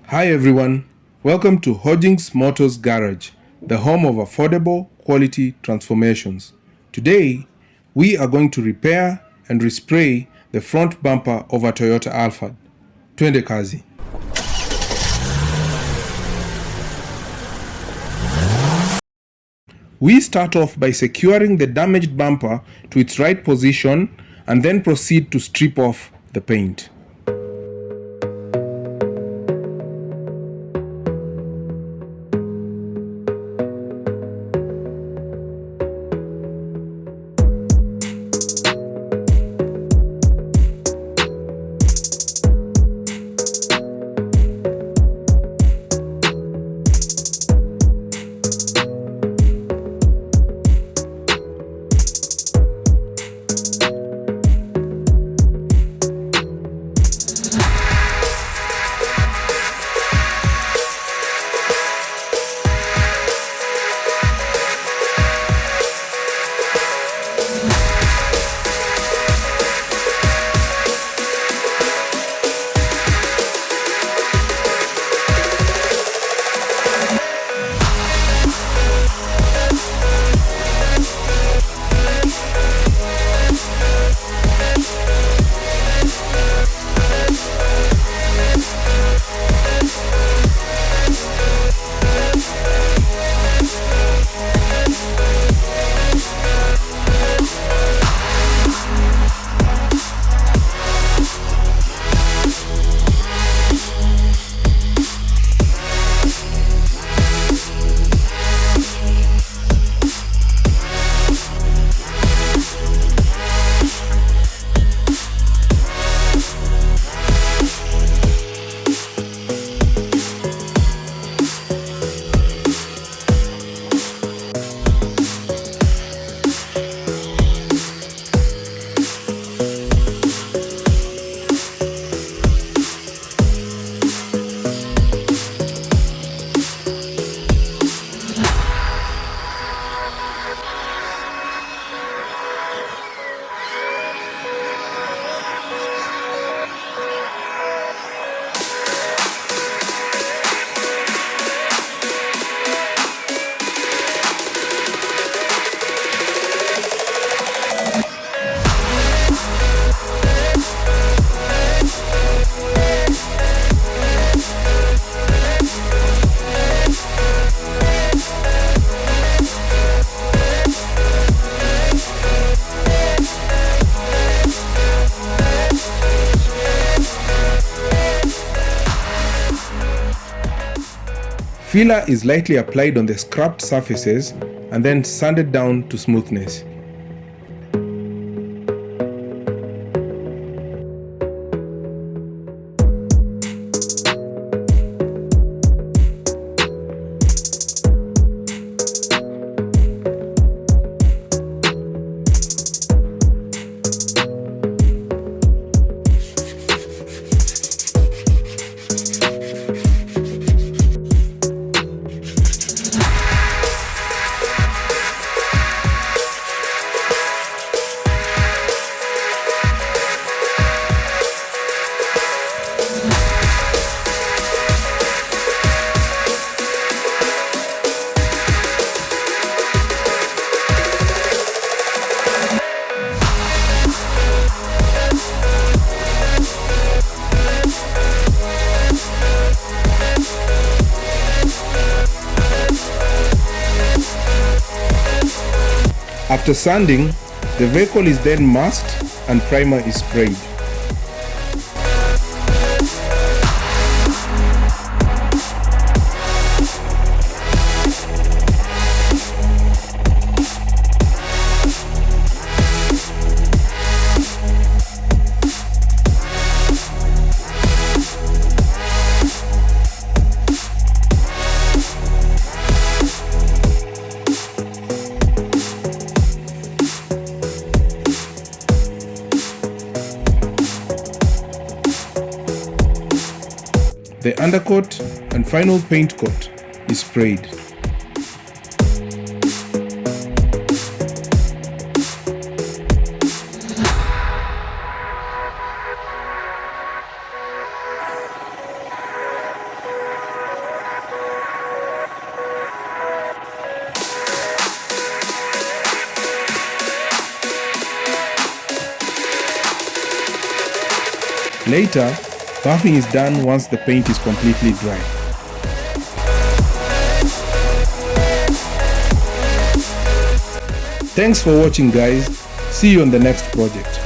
Hi everyone, welcome to Hojinx Motors Garage, the home of affordable quality transformations. Today, we are going to repair and respray the front bumper of a Toyota Alphard. Twende kazi. We start off by securing the damaged bumper to its right position and then proceed to strip off the paint. Filler is lightly applied on the scrapped surfaces and then sanded down to smoothness. After sanding, the vehicle is then masked and primer is sprayed. The undercoat and final paint coat is sprayed. Later, buffing is done once the paint is completely dry. Thanks for watching, guys. See you on the next project.